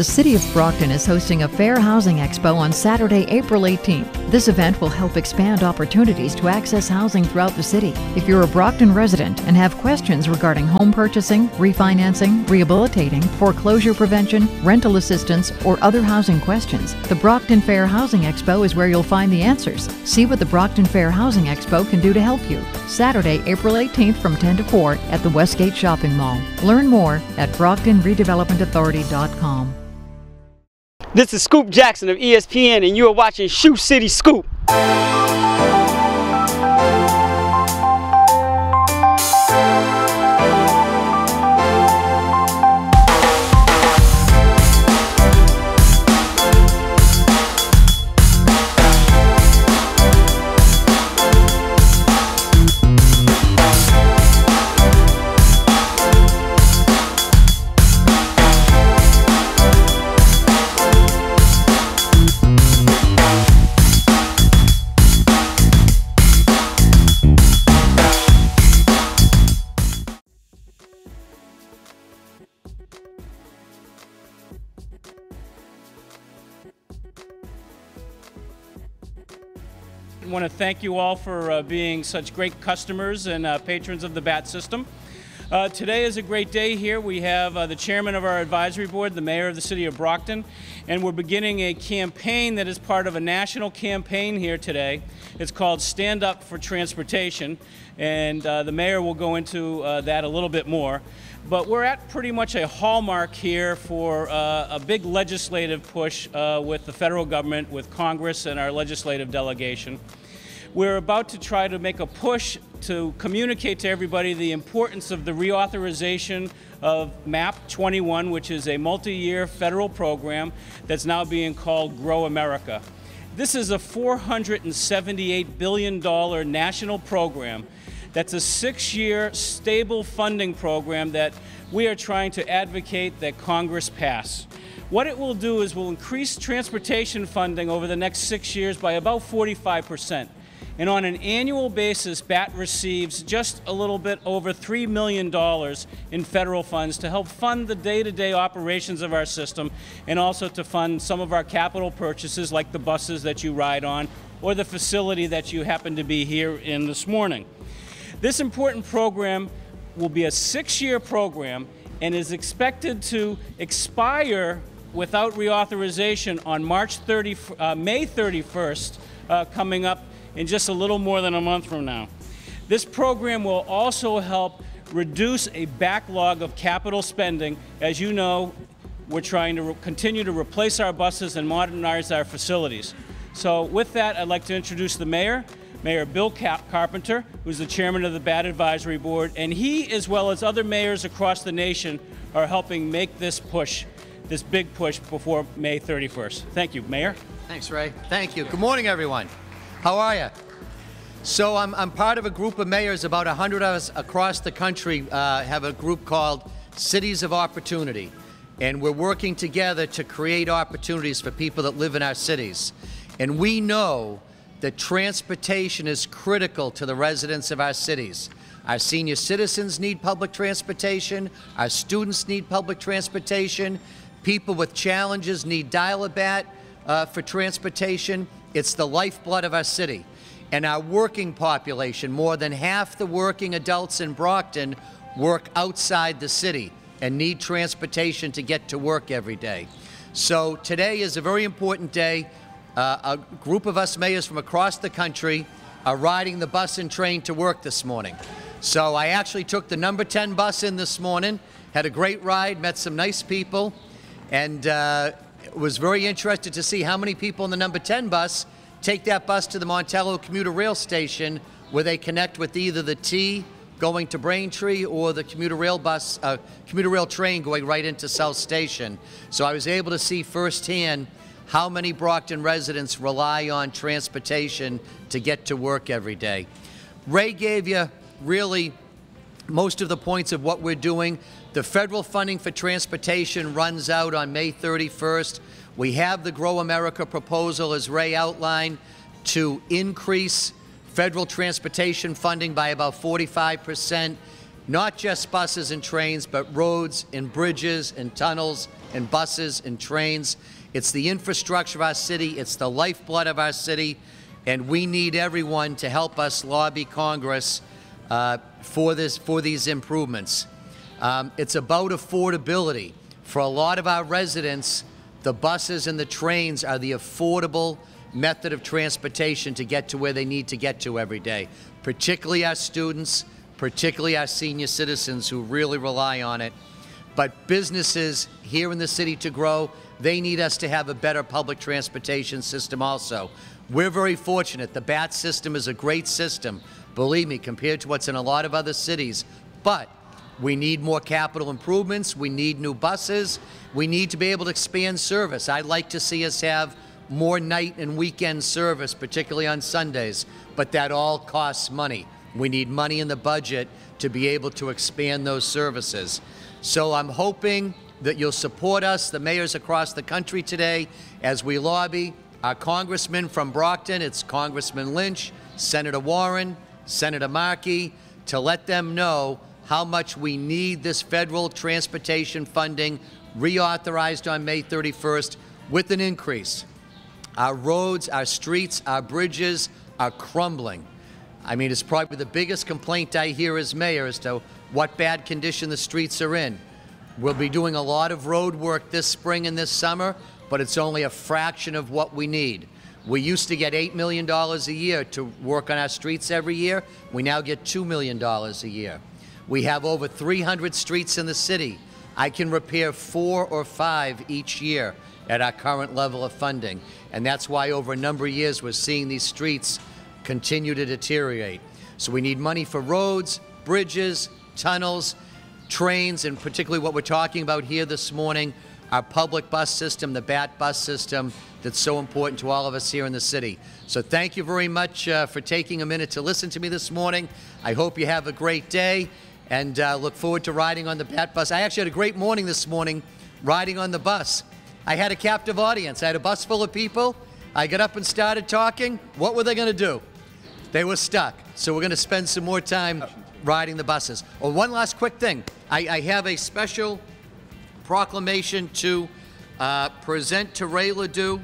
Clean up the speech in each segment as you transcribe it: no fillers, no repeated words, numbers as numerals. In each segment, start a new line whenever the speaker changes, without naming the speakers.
The City of Brockton is hosting a Fair Housing Expo on Saturday, April 18th. This event will help expand opportunities to access housing throughout the city. If you're a Brockton resident and have questions regarding home purchasing, refinancing, rehabilitating, foreclosure prevention, rental assistance, or other housing questions, the Brockton Fair Housing Expo is where you'll find the answers. See what the Brockton Fair Housing Expo can do to help you. Saturday, April 18th from 10 to 4 at the Westgate Shopping Mall. Learn more at BrocktonRedevelopmentAuthority.com.
This is Scoop Jackson of ESPN, and you are watching Shoe City Scoop.
I want to thank you all for being such great customers and patrons of the BAT system. Today is a great day here. We have the chairman of our advisory board, the mayor of the city of Brockton, and we're beginning a campaign that is part of a national campaign here today. It's called Stand Up for Transportation, and the mayor will go into that a little bit more. But we're at pretty much a hallmark here for a big legislative push with the federal government, with Congress and our legislative delegation. We're about to try to make a push to communicate to everybody the importance of the reauthorization of MAP 21, which is a multi-year federal program that's now being called Grow America. This is a $478 billion national program that's a 6-year stable funding program that we are trying to advocate that Congress pass. What it will do is will increase transportation funding over the next 6 years by about 45%. And on an annual basis, BAT receives just a little bit over $3 million in federal funds to help fund the day-to-day operations of our system, and also to fund some of our capital purchases like the buses that you ride on or the facility that you happen to be here in this morning. This important program will be a 6-year program and is expected to expire without reauthorization on May 31st, coming up in just a little more than a month from now. This program will also help reduce a backlog of capital spending. As you know, we're trying to continue to replace our buses and modernize our facilities. So with that, I'd like to introduce the mayor, Mayor Bill Carpenter, who's the chairman of the BAT Advisory Board, and he, as well as other mayors across the nation, are helping make this push, this big push before May 31st. Thank you, Mayor.
Thanks, Ray. Thank you. Good morning, everyone. How are you? So I'm part of a group of mayors. About 100 of us across the country have a group called Cities of Opportunity. And we're working together to create opportunities for people that live in our cities. And we know that transportation is critical to the residents of our cities. Our senior citizens need public transportation. Our students need public transportation. People with challenges need dial-a-bat for transportation. It's the lifeblood of our city. And our working population, more than half the working adults in Brockton work outside the city and need transportation to get to work every day. So today is a very important day. A group of us mayors from across the country are riding the bus and train to work this morning. So I actually took the number 10 bus in this morning, had a great ride, met some nice people, and was very interested to see how many people in the number 10 bus take that bus to the Montello commuter rail station, where they connect with either the T going to Braintree or the commuter rail train going right into South Station. So I was able to see firsthand how many Brockton residents rely on transportation to get to work every day. Ray gave you really most of the points of what we're doing. The federal funding for transportation runs out on May 31st. We have the Grow America proposal, as Ray outlined, to increase federal transportation funding by about 45%, not just buses and trains, but roads and bridges and tunnels and buses and trains. It's the infrastructure of our city. It's the lifeblood of our city. And we need everyone to help us lobby Congress for these improvements. It's about affordability. For a lot of our residents, the buses and the trains are the affordable method of transportation to get to where they need to get to every day, particularly our students, particularly our senior citizens who really rely on it. But businesses here in the city to grow, they need us to have a better public transportation system also. We're very fortunate. The BAT system is a great system, believe me, compared to what's in a lot of other cities. But we need more capital improvements. We need new buses. We need to be able to expand service. I'd like to see us have more night and weekend service, particularly on Sundays, but that all costs money. We need money in the budget to be able to expand those services. So I'm hoping that you'll support us, the mayors across the country today, as we lobby our congressmen from Brockton. It's Congressman Lynch, Senator Warren, Senator Markey, to let them know how much we need this federal transportation funding reauthorized on May 31st with an increase. Our roads, our streets, our bridges are crumbling. I mean, it's probably the biggest complaint I hear as mayor as to what bad condition the streets are in. We'll be doing a lot of road work this spring and this summer, but it's only a fraction of what we need. We used to get $8 million a year to work on our streets every year. We now get $2 million a year. We have over 300 streets in the city. I can repair 4 or 5 each year at our current level of funding. And that's why over a number of years we're seeing these streets continue to deteriorate. So we need money for roads, bridges, tunnels, trains, and particularly what we're talking about here this morning, our public bus system, the BAT bus system, that's so important to all of us here in the city. So thank you very much for taking a minute to listen to me this morning. I hope you have a great day, and look forward to riding on the BAT bus. I actually had a great morning this morning riding on the bus. I had a captive audience. I had a bus full of people. I got up and started talking. What were they going to do? They were stuck. So we're going to spend some more time riding the buses. Oh, one last quick thing. I have a special proclamation to present to Ray Ledoux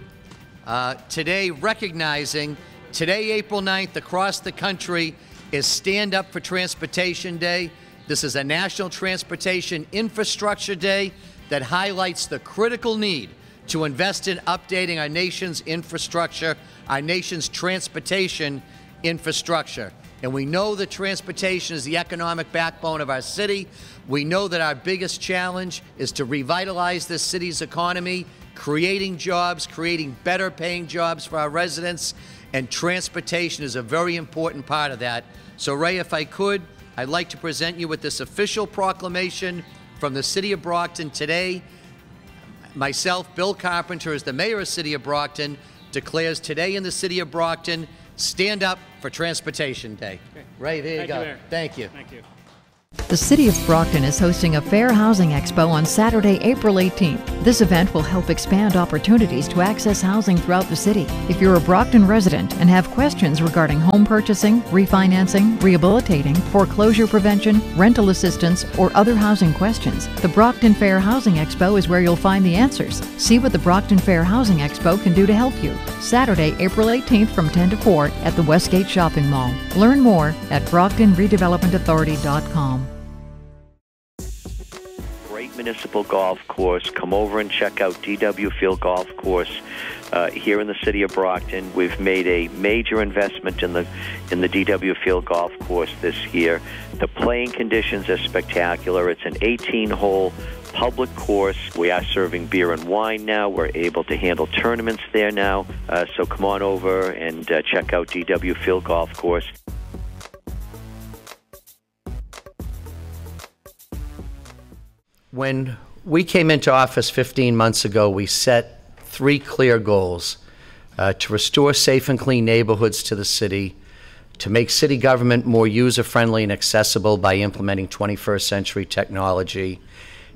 today, recognizing today, April 9th, across the country is Stand Up for Transportation Day. This is a National Transportation Infrastructure Day that highlights the critical need to invest in updating our nation's infrastructure, our nation's transportation infrastructure. And we know that transportation is the economic backbone of our city. We know that our biggest challenge is to revitalize this city's economy, creating jobs, creating better paying jobs for our residents, and transportation is a very important part of that. So Ray, if I could, I'd like to present you with this official proclamation from the City of Brockton today. Myself, Bill Carpenter, as the Mayor of the City of Brockton, declares today in the City of Brockton, Stand Up for Transportation Day. Okay. Ray, there you go.
Mayor.
Thank you.
Thank you.
The City of Brockton is hosting a Fair Housing Expo on Saturday, April 18th. This event will help expand opportunities to access housing throughout the city. If you're a Brockton resident and have questions regarding home purchasing, refinancing, rehabilitating, foreclosure prevention, rental assistance, or other housing questions, the Brockton Fair Housing Expo is where you'll find the answers. See what the Brockton Fair Housing Expo can do to help you. Saturday, April 18th from 10 to 4 at the Westgate Shopping Mall. Learn more at brocktonredevelopmentauthority.com.
Municipal golf course. Come over and check out DW Field Golf Course here in the city of Brockton. We've made a major investment in the DW Field Golf Course this year. The playing conditions are spectacular. It's an 18-hole public course. We are serving beer and wine now. We're able to handle tournaments there now. So come on over and check out DW Field Golf Course.
When we came into office 15 months ago, we set 3 clear goals: to restore safe and clean neighborhoods to the city, to make city government more user-friendly and accessible by implementing 21st century technology,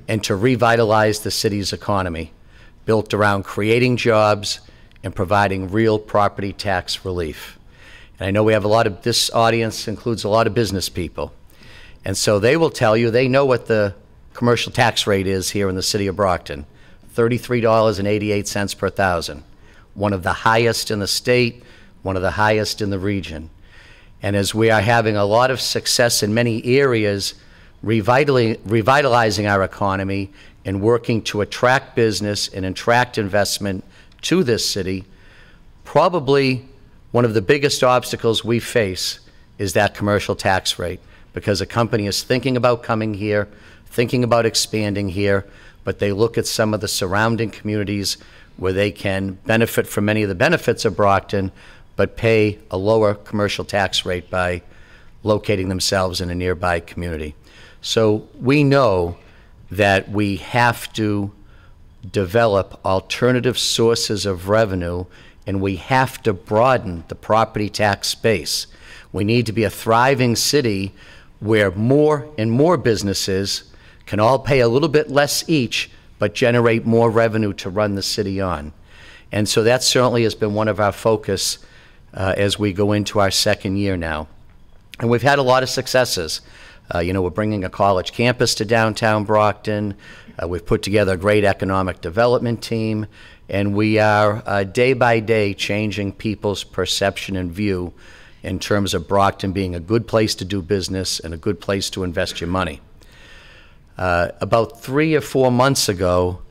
and to revitalize the city's economy, built around creating jobs and providing real property tax relief. And I know we have this audience includes a lot of business people. And so they will tell you they know what the commercial tax rate is here in the city of Brockton, $33.88 per thousand, one of the highest in the state, one of the highest in the region. And as we are having a lot of success in many areas, revitalizing our economy and working to attract business and attract investment to this city, probably one of the biggest obstacles we face is that commercial tax rate, because a company is thinking about coming here, thinking about expanding here, but they look at some of the surrounding communities where they can benefit from many of the benefits of Brockton, but pay a lower commercial tax rate by locating themselves in a nearby community. So we know that we have to develop alternative sources of revenue, and we have to broaden the property tax base. We need to be a thriving city where more and more businesses can all pay a little bit less each, but generate more revenue to run the city on. And so that certainly has been one of our focus as we go into our second year now. And we've had a lot of successes. We're bringing a college campus to downtown Brockton. We've put together a great economic development team, and we are day by day changing people's perception and view in terms of Brockton being a good place to do business and a good place to invest your money. About 3 or 4 months ago,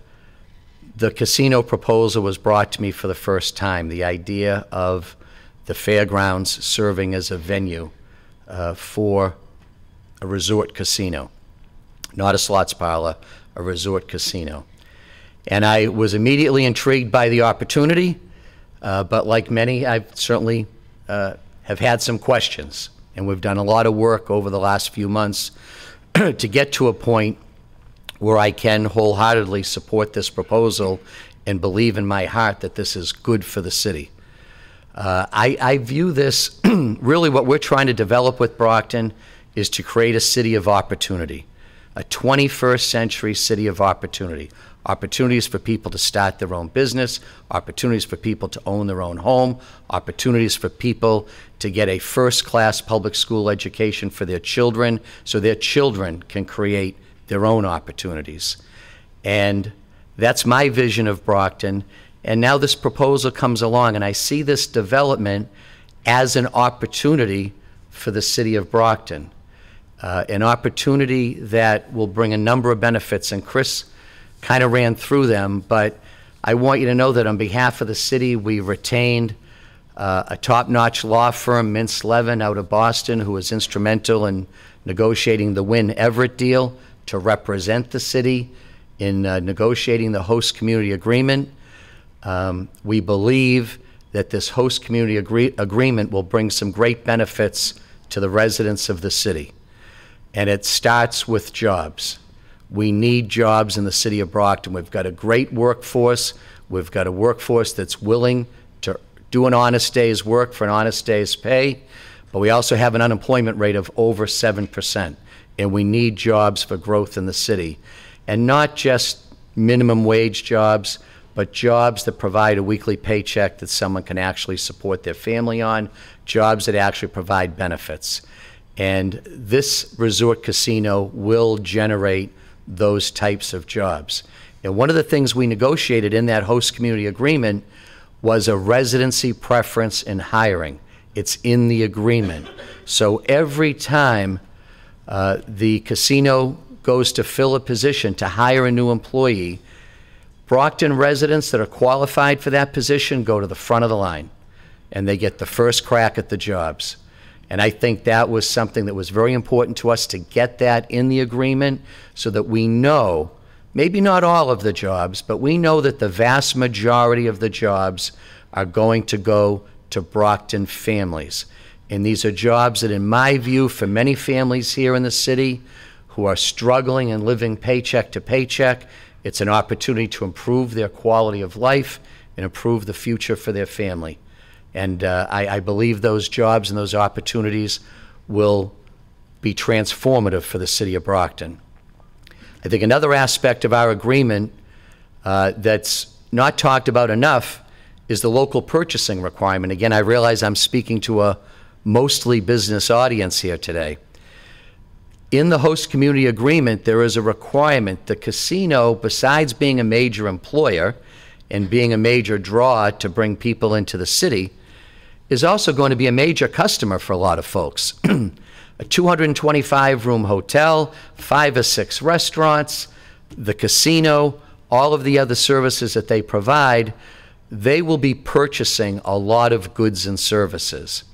the casino proposal was brought to me for the first time, the idea of the fairgrounds serving as a venue for a resort casino, not a slots parlor, a resort casino. And I was immediately intrigued by the opportunity, but like many, I've certainly have had some questions. And we've done a lot of work over the last few months to get to a point where I can wholeheartedly support this proposal and believe in my heart that this is good for the city. I view this, really what we're trying to develop with Brockton is to create a city of opportunity, a 21st century city of opportunity. Opportunities for people to start their own business, opportunities for people to own their own home, opportunities for people to get a first-class public school education for their children so their children can create their own opportunities. And that's my vision of Brockton. And now this proposal comes along, and I see this development as an opportunity for the city of Brockton, an opportunity that will bring a number of benefits. And Chris kind of ran through them, but I want you to know that on behalf of the city, we retained a top-notch law firm, Mintz Levin, out of Boston, who was instrumental in negotiating the Wynn Everett deal to represent the city in negotiating the host community agreement. We believe that this host community agreement will bring some great benefits to the residents of the city. And it starts with jobs. We need jobs in the city of Brockton. We've got a great workforce. We've got a workforce that's willing to do an honest day's work for an honest day's pay. But we also have an unemployment rate of over 7%. And we need jobs for growth in the city. And not just minimum wage jobs, but jobs that provide a weekly paycheck that someone can actually support their family on, jobs that actually provide benefits. And this resort casino will generate those types of jobs. And one of the things we negotiated in that host community agreement was a residency preference in hiring. It's in the agreement. So every time the casino goes to fill a position to hire a new employee, Brockton residents that are qualified for that position go to the front of the line, and they get the first crack at the jobs. And I think that was something that was very important to us to get that in the agreement so that we know, maybe not all of the jobs, but we know that the vast majority of the jobs are going to go to Brockton families. And these are jobs that, in my view, for many families here in the city who are struggling and living paycheck to paycheck, it's an opportunity to improve their quality of life and improve the future for their family. And I believe those jobs and those opportunities will be transformative for the city of Brockton. I think another aspect of our agreement that's not talked about enough is the local purchasing requirement. Again, I realize I'm speaking to a mostly business audience here today. In the host community agreement, there is a requirement the casino, besides being a major employer and being a major draw to bring people into the city, is also going to be a major customer for a lot of folks. A 225-room hotel, 5 or 6 restaurants, the casino, all of the other services that they provide, they will be purchasing a lot of goods and services.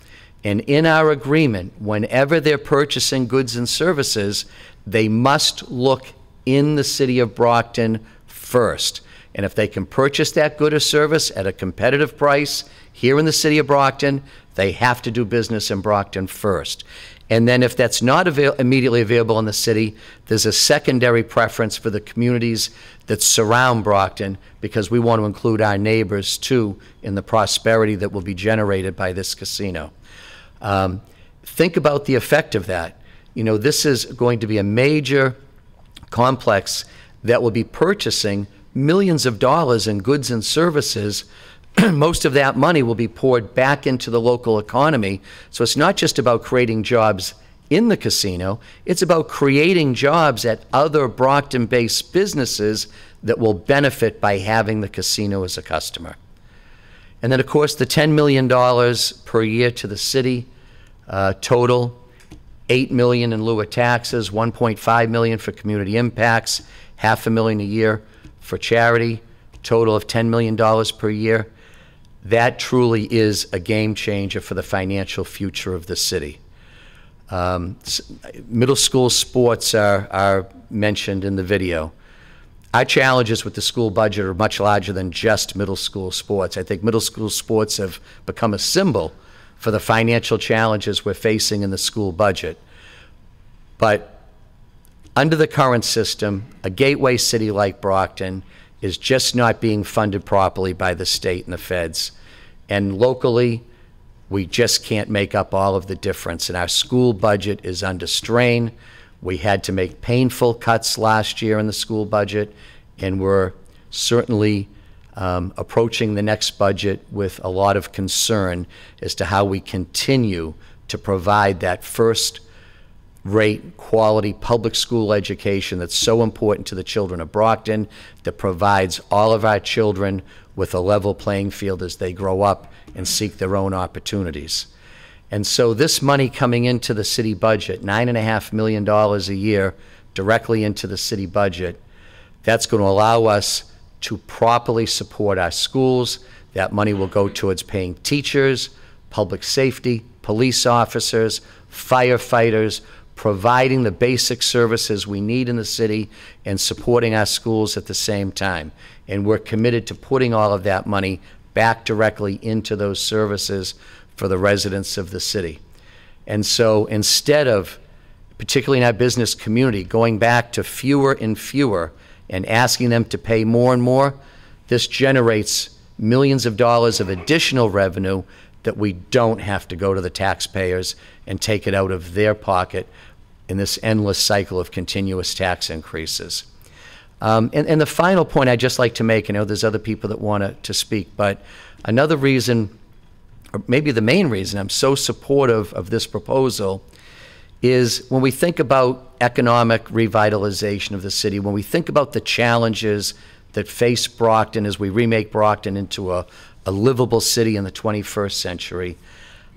And in our agreement, whenever they're purchasing goods and services, they must look in the city of Brockton first. And if they can purchase that good or service at a competitive price here in the city of Brockton, they have to do business in Brockton first. And then if that's not immediately available in the city, there's a secondary preference for the communities that surround Brockton, because we want to include our neighbors too in the prosperity that will be generated by this casino. Think about the effect of that. You know, this is going to be a major complex that will be purchasing millions of dollars in goods and services. Most of that money will be poured back into the local economy. So it's not just about creating jobs in the casino, it's about creating jobs at other Brockton-based businesses that will benefit by having the casino as a customer. And then, of course, the $10 million per year to the city, total, $8 million in lieu of taxes, $1.5 million for community impacts, $500,000 a year for charity, total of $10 million per year. That truly is a game changer for the financial future of the city. Middle school sports are mentioned in the video. Our challenges with the school budget are much larger than just middle school sports. I think middle school sports have become a symbol for the financial challenges we're facing in the school budget. But under the current system, a gateway city like Brockton is just not being funded properly by the state and the feds. And locally, we just can't make up all of the difference. And our school budget is under strain. We had to make painful cuts last year in the school budget, and we're certainly approaching the next budget with a lot of concern as to how we continue to provide that first-rate quality public school education that's so important to the children of Brockton, that provides all of our children with a level playing field as they grow up and seek their own opportunities. And so this money coming into the city budget, $9.5 million a year directly into the city budget, that's going to allow us to properly support our schools. That money will go towards paying teachers, public safety, police officers, firefighters, providing the basic services we need in the city and supporting our schools at the same time. And we're committed to putting all of that money back directly into those services for the residents of the city. And so instead of, particularly in our business community, going back to fewer and fewer and asking them to pay more and more, this generates millions of dollars of additional revenue that we don't have to go to the taxpayers and take it out of their pocket in this endless cycle of continuous tax increases. And the final point I'd just like to make, I know there's other people that want to speak, but another reason, or maybe the main reason I'm so supportive of this proposal is when we think about economic revitalization of the city, when we think about the challenges that face Brockton as we remake Brockton into a livable city in the 21st century,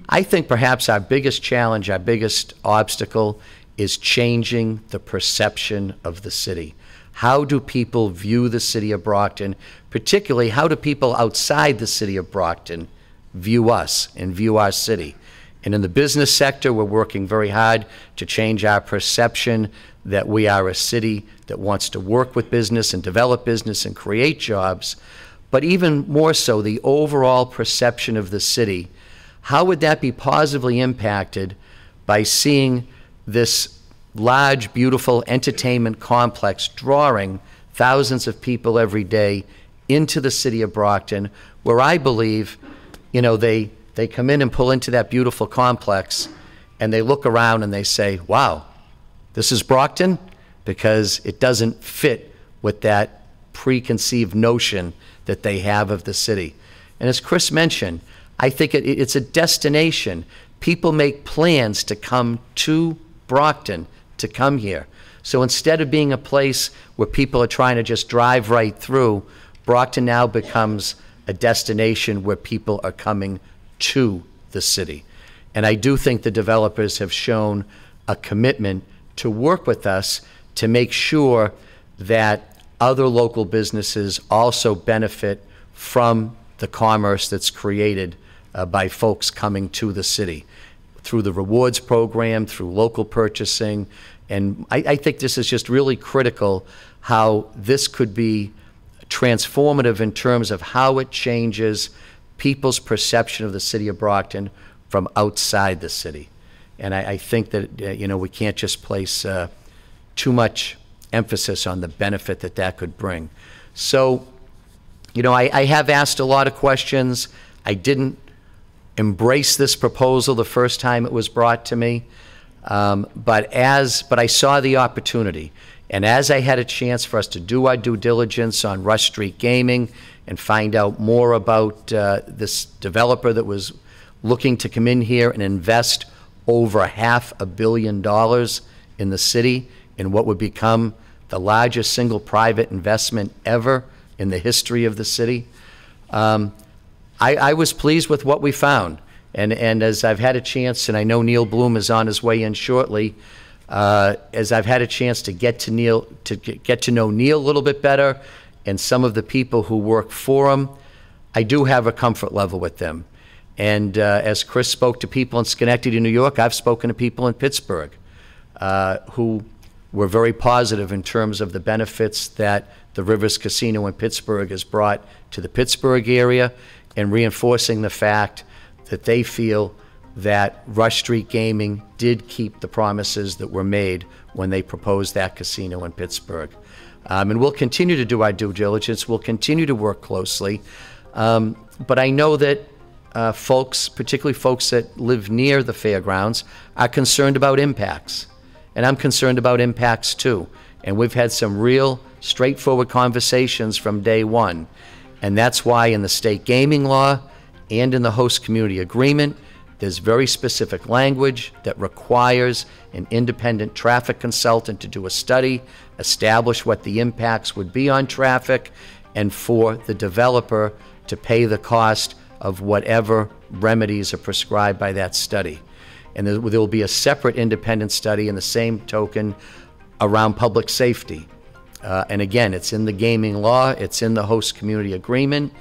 I think perhaps our biggest challenge, our biggest obstacle is changing the perception of the city. How do people view the city of Brockton? Particularly, how do people outside the city of Brockton view us and view our city? And in the business sector, we're working very hard to change our perception that we are a city that wants to work with business and develop business and create jobs. But even more so, the overall perception of the city, how would that be positively impacted by seeing this large, beautiful entertainment complex drawing thousands of people every day into the city of Brockton, where I believe, you know, they come in and pull into that beautiful complex and they look around and they say, wow, this is Brockton? Because it doesn't fit with that preconceived notion that they have of the city. And as Chris mentioned, I think it's a destination. People make plans to come to Brockton to come here. So instead of being a place where people are trying to just drive right through, Brockton now becomes a destination where people are coming to the city. And I do think the developers have shown a commitment to work with us to make sure that other local businesses also benefit from the commerce that's created by folks coming to the city through the rewards program, through local purchasing. And I think this is just really critical, how this could be transformative in terms of how it changes people's perception of the city of Brockton from outside the city. And I think that, you know, we can't just place too much emphasis on the benefit that that could bring. So, you know, I have asked a lot of questions. I didn't embrace this proposal the first time it was brought to me, but I saw the opportunity. And as I had a chance for us to do our due diligence on Rush Street Gaming and find out more about this developer that was looking to come in here and invest over $500 million in the city in what would become the largest single private investment ever in the history of the city, I was pleased with what we found. And as I've had a chance, and I know Neil Bloom is on his way in shortly, as I've had a chance to get to know Neil a little bit better, and some of the people who work for him, I do have a comfort level with them. And as Chris spoke to people in Schenectady, New York, I've spoken to people in Pittsburgh who were very positive in terms of the benefits that the Rivers Casino in Pittsburgh has brought to the Pittsburgh area, and reinforcing the fact that they feel that Rush Street Gaming did keep the promises that were made when they proposed that casino in Pittsburgh. And we'll continue to do our due diligence. We'll continue to work closely. But I know that folks, particularly folks that live near the fairgrounds, are concerned about impacts. And I'm concerned about impacts too. And we've had some real straightforward conversations from day one. And that's why in the state gaming law and in the host community agreement, there's very specific language that requires an independent traffic consultant to do a study, establish what the impacts would be on traffic, and for the developer to pay the cost of whatever remedies are prescribed by that study. And there will be a separate independent study in the same token around public safety. And again, it's in the gaming law, it's in the host community agreement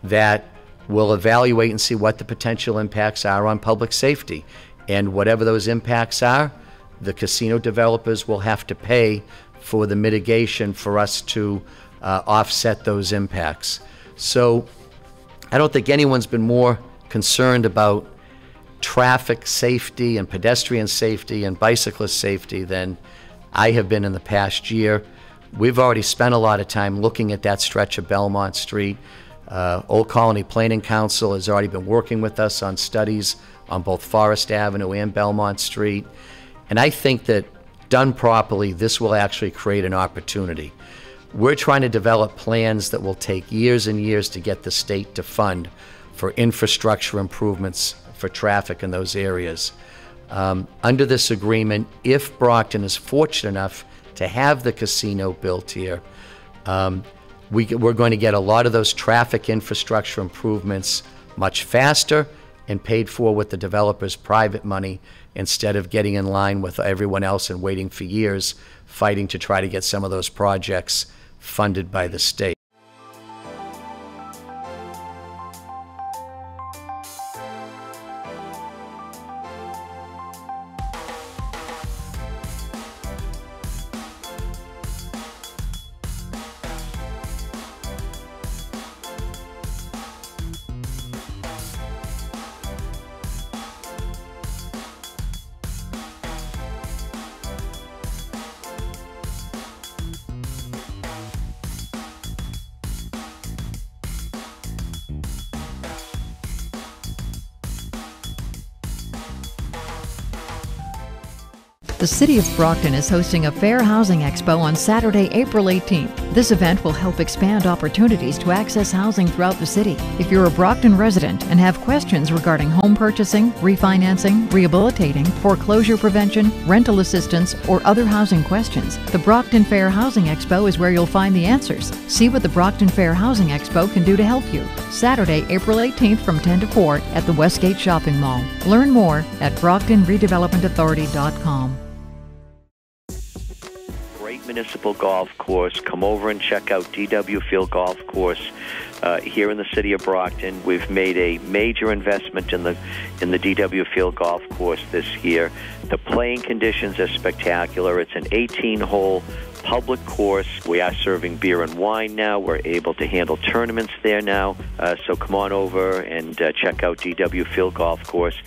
that will evaluate and see what the potential impacts are on public safety. And whatever those impacts are, the casino developers will have to pay for the mitigation for us to offset those impacts. So I don't think anyone's been more concerned about traffic safety and pedestrian safety and bicyclist safety than I have been in the past year. We've already spent a lot of time looking at that stretch of Belmont Street. Old Colony Planning Council has already been working with us on studies on both Forest Avenue and Belmont Street. And I think that done properly, this will actually create an opportunity. We're trying to develop plans that will take years and years to get the state to fund for infrastructure improvements for traffic in those areas. Under this agreement, if Brockton is fortunate enough to have the casino built here, we're going to get a lot of those traffic infrastructure improvements much faster and paid for with the developer's private money instead of getting in line with everyone else and waiting for years, fighting to try to get some of those projects funded by the state.
The City of Brockton is hosting a Fair Housing Expo on Saturday, April 18th. This event will help expand opportunities to access housing throughout the city. If you're a Brockton resident and have questions regarding home purchasing, refinancing, rehabilitating, foreclosure prevention, rental assistance, or other housing questions, the Brockton Fair Housing Expo is where you'll find the answers. See what the Brockton Fair Housing Expo can do to help you. Saturday, April 18th from 10 to 4 at the Westgate Shopping Mall. Learn more at BrocktonRedevelopmentAuthority.com.
Great municipal golf course. Come over and check out DW Field Golf Course here in the city of Brockton. We've made a major investment in the DW Field Golf Course this year. The playing conditions are spectacular. It's an 18-hole public course. We are serving beer and wine now. We're able to handle tournaments there now. So come on over and check out DW Field Golf Course.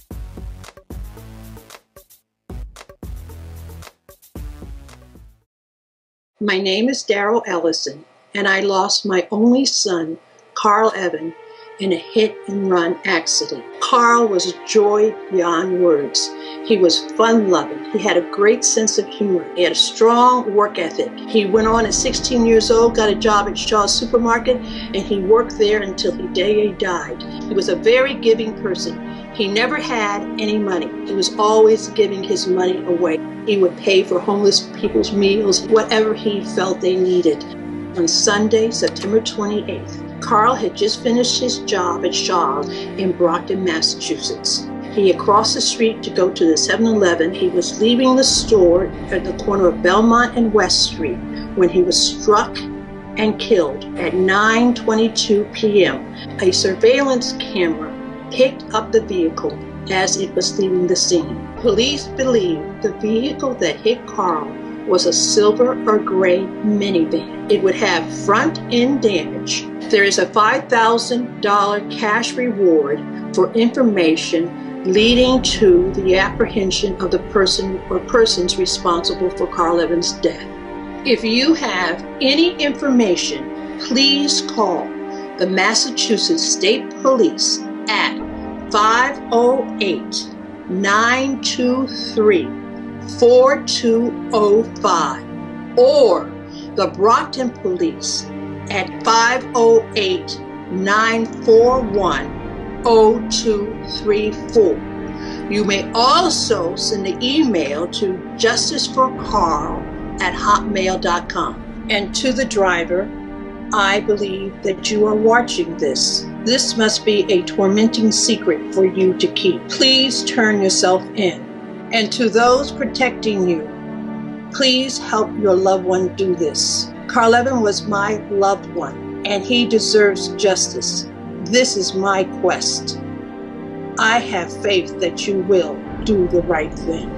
My name is Darrell Ellison, and I lost my only son, Carl Evan, in a hit-and-run accident. Carl was joy beyond words. He was fun-loving. He had a great sense of humor. He had a strong work ethic. He went on at 16 years old, got a job at Shaw's Supermarket, and he worked there until the day he died. He was a very giving person. He never had any money. He was always giving his money away. He would pay for homeless people's meals, whatever he felt they needed. On Sunday, September 28th, Carl had just finished his job at Shaw's in Brockton, Massachusetts. He had crossed the street to go to the 7-Eleven. He was leaving the store at the corner of Belmont and West Street when he was struck and killed at 9:22 p.m. A surveillance camera picked up the vehicle as it was leaving the scene. Police believe the vehicle that hit Carl was a silver or gray minivan. It would have front end damage. There is a $5,000 cash reward for information leading to the apprehension of the person or persons responsible for Carl Evans' death. If you have any information, please call the Massachusetts State Police at 508-923-4205 or the Brockton Police at 508-941-0234. You may also send an email to justiceforcarl@hotmail.com. And to the driver, I believe that you are watching this. This must be a tormenting secret for you to keep. Please turn yourself in. And to those protecting you, please help your loved one do this. Carl Evan was my loved one, and he deserves justice. This is my quest. I have faith that you will do the right thing.